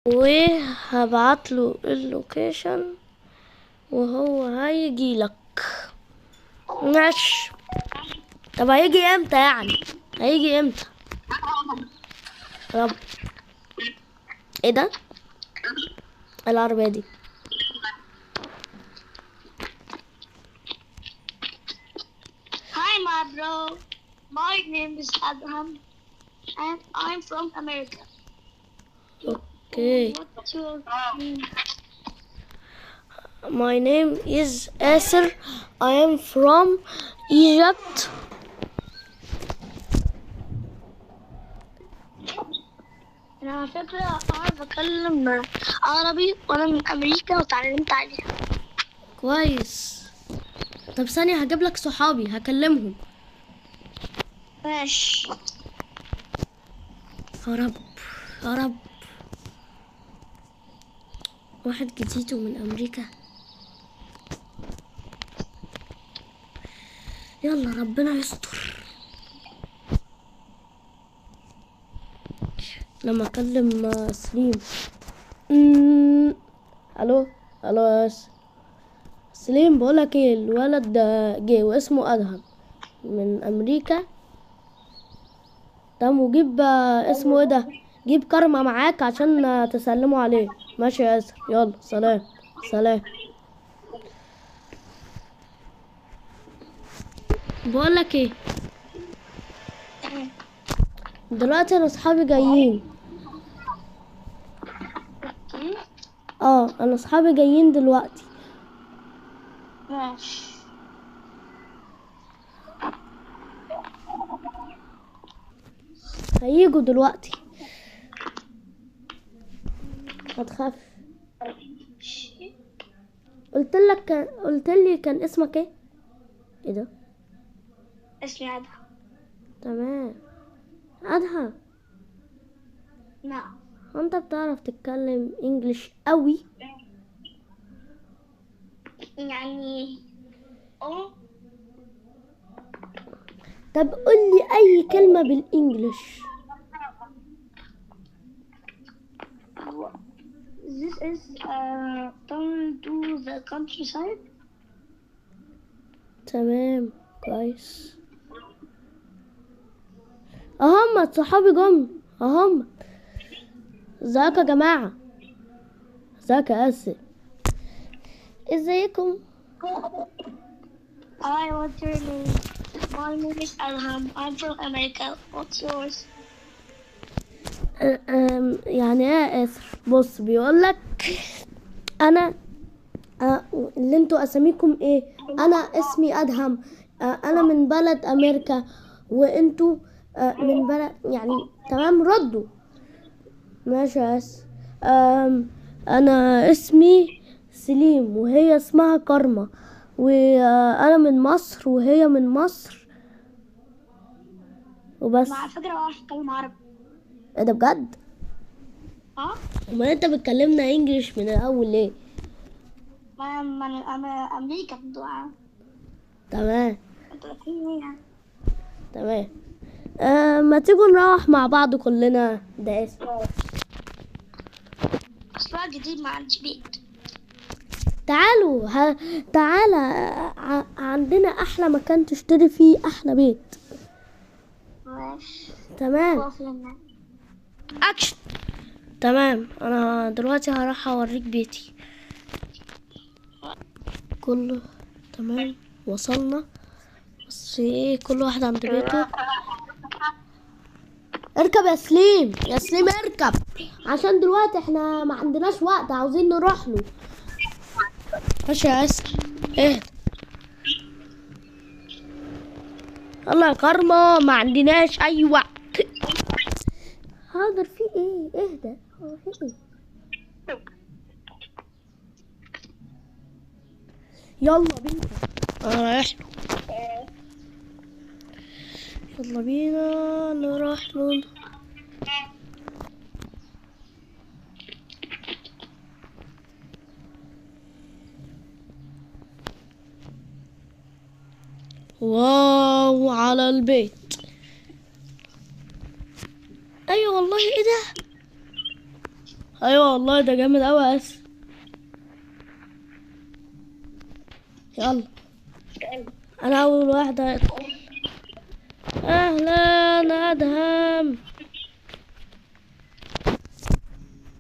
وهبعتله اللوكيشن وهو هيجي لك. ماشي. طب هيجي امتى يعني؟ هيجي امتى؟ رب، ايه ده العربية دي؟ Hi, my bro. My name is Abraham, and I'm from America. اوكي. What's your name? My name is Asir. I am from Egypt. أنا على فكرة أعرف أتكلم عربي وأنا من أمريكا وتعلمت عليها. كويس. طب ثانية هجيب لك صحابي هكلمهم. ماشي. يا رب يا رب. واحد جديد ومن أمريكا. يلا ربنا يستر. لما أكلم سليم. ألو ألو يا سليم، بقولك ايه، الولد ده جه واسمه أدهم من أمريكا. تمام، وجيب اسمه ايه ده، جيب كرمة معاك عشان تسلموا عليه. ماشي يا ياسر، يلا سلام. سلام. بقولك ايه، دلوقتي انا اصحابي جايين. انا اصحابي جايين دلوقتي. ماشي. هيجوا دلوقتي، ما تخاف. قلت لي كان اسمك ايه؟ ايه ده؟ اسمي أدهم. تمام. ادهم، نعم. هو انت بتعرف تتكلم انجليش قوي؟ يعني طب قول لي اي كلمة بالانجليش. This is tunnel to the countryside. تمام كويس. اهم صحابي جم اهم. ازيك يا جماعة؟ ازيك يا اسف؟ ازيكم؟ Hi, what's your name? My name is Alham. I'm from America. What's yours? يعني ايه يا اسف؟ بص بيقولك انا اللي انتوا اساميكم ايه؟ انا اسمي ادهم. انا من بلد امريكا، وانتوا من بلد يعني. تمام ردوا. ماشي يا اسف. انا اسمي سليم وهي اسمها كارما، وانا من مصر وهي من مصر وبس. على فكرة بعرف أتكلم عربي. ايه ده بجد؟ امال انت بتكلمنا انجليش من الاول ليه؟ ما من أمريكا بدوعة. تمام أنت فين يعني؟ تمام. ما تيجوا نروح مع بعض كلنا، ده اسم. أصلا جديد ما عنديش بيت. تعالوا تعالى. عندنا احلى مكان تشتري فيه احلى بيت. ماشي. تمام اكشن. تمام، انا دلوقتي هروح اوريك بيتي كله. تمام وصلنا، بس ايه كل واحد عند بيته. اركب يا سليم، يا سليم اركب، عشان دلوقتي احنا ما عندناش وقت، عاوزين نروح له. ماشي يا اسر، اهدى. يلا يا كارما، ما عندناش اي وقت. حاضر، في ايه؟ اهدى، هو في ايه؟ يلا بينا، انا رايح له. يلا بينا نروح له. واو على البيت. ايوه والله، ايه ده؟ ايوه والله ده جامد اوي يا اسر. يلا انا اول واحدة هدخل. اهلا ادهم.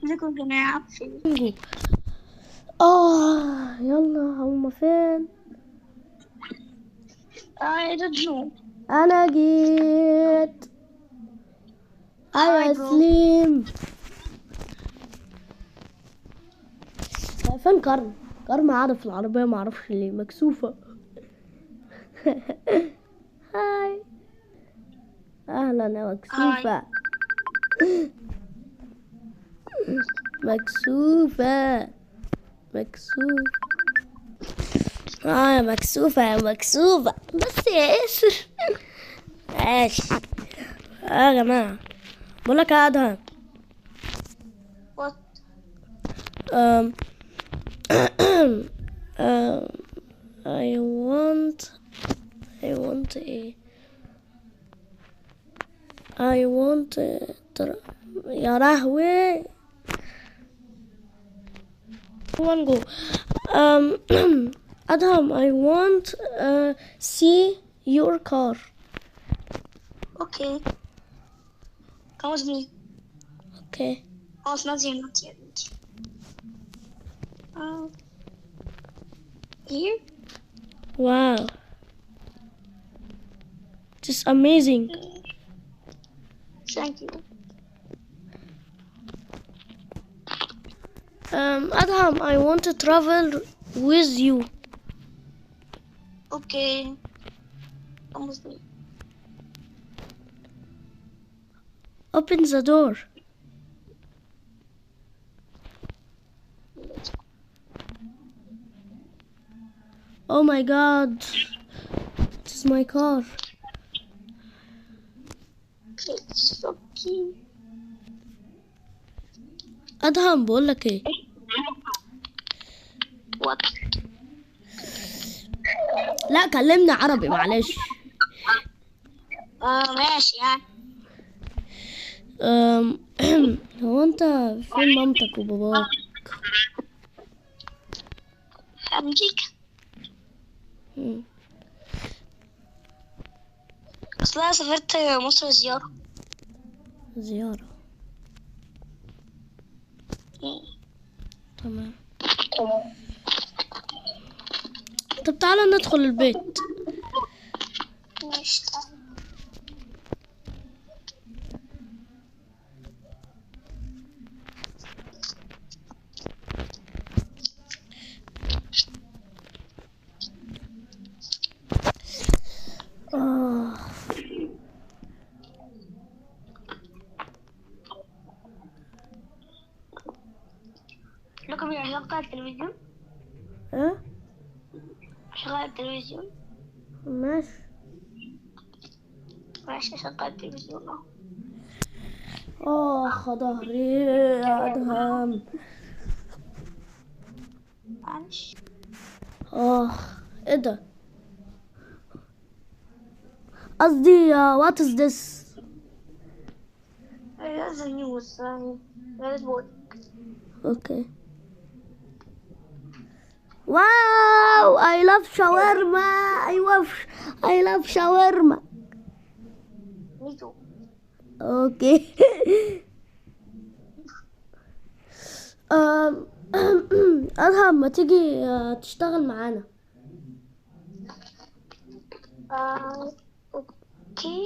ازيكم يا جماعة؟ في نجو. يلا هما فين؟ I don't know. انا جيت. Hi يا bro. سليم. فين كرم؟ كرم قاعدة في العربية معرفش ليه مكسوفة. هاي. اهلا يا مكسوفة. مكسوفة. مكسوفة. يا مكسوفة يا مكسوفة بس يا ياسر. ماشي. يا جماعة بقولك يا أدهم. What? um, um, I want a يا لهوي. One go. Adam, I want see your car. Okay. Come with me. Okay. Oh, it's not here, not yet. Here? Wow. This is amazing. Thank you. Adam, I want to travel with you. Okay. Come with me. Open the door. Let's go. Oh my God. This is my car. It's okay. أدهم بقولك ايه. What? لا كلمنا عربي معلش. ماشي يعني. هو انت فين مامتك وباباك؟ أمريكا. مم. أصل أنا سافرت مصر زيارة. زيارة. تمام. طب تعالى ندخل البيت. ماشي. لكم يعني أقطع التلفزيون؟ ايه؟ أشغل التلفزيون؟ ماشي. ماشي أشغل التلفزيون أهو. ظهري يا أدهم. معلش. ايه ده؟ قصدي what is this؟ That's the news. That is what. Okay. Wow, I love shawarma. I love shawarma. Me too. Okay. أدهم ما تيجي تشتغل معانا. اوكي.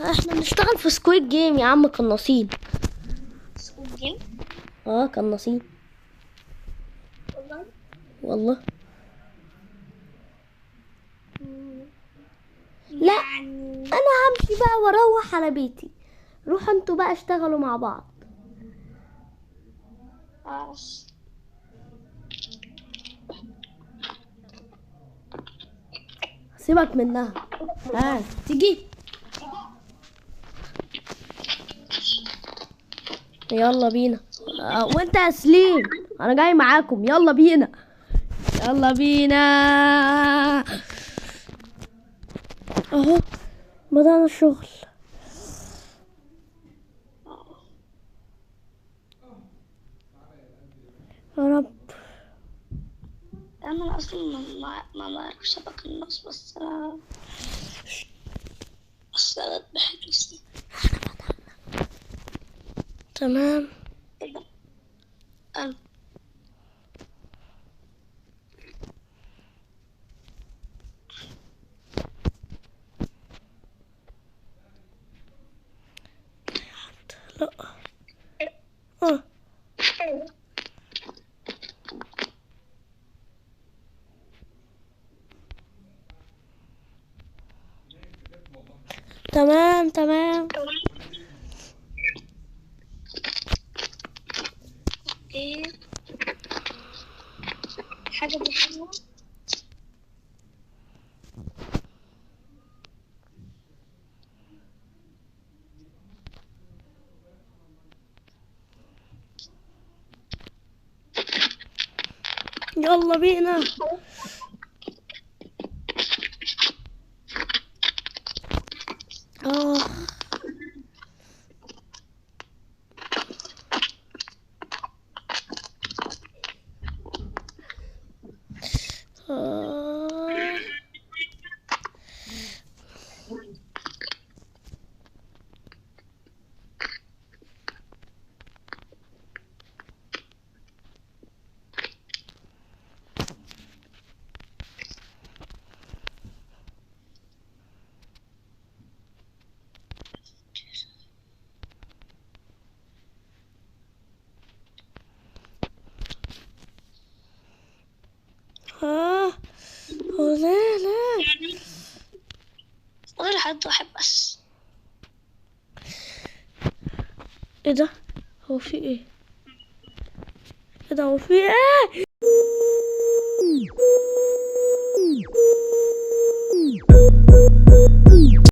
احنا بنشتغل في سكويد جيم يا عم قناصين. سكوت جيم؟ قناصين والله؟ والله. لا يعني انا همشي بقى واروح على بيتي. روحوا انتوا بقى اشتغلوا مع بعض. معرفش. سيبك منها. تيجي. يلا بينا. وانت يا سليم انا جاي معاكم. يلا بينا. يلا بينا. اهو بدأنا الشغل. أنا أصلا ما بعرفش أبقى النص، بس أنا بحب اسمي. تمام. أنا لا. اه تمام تمام. إيه حاجة بحبها. يلا بينا. اه آه. اه لا لا. غير حد واحد بس. ايه ده؟ هو في ايه؟ ايه ده؟ هو في ايه؟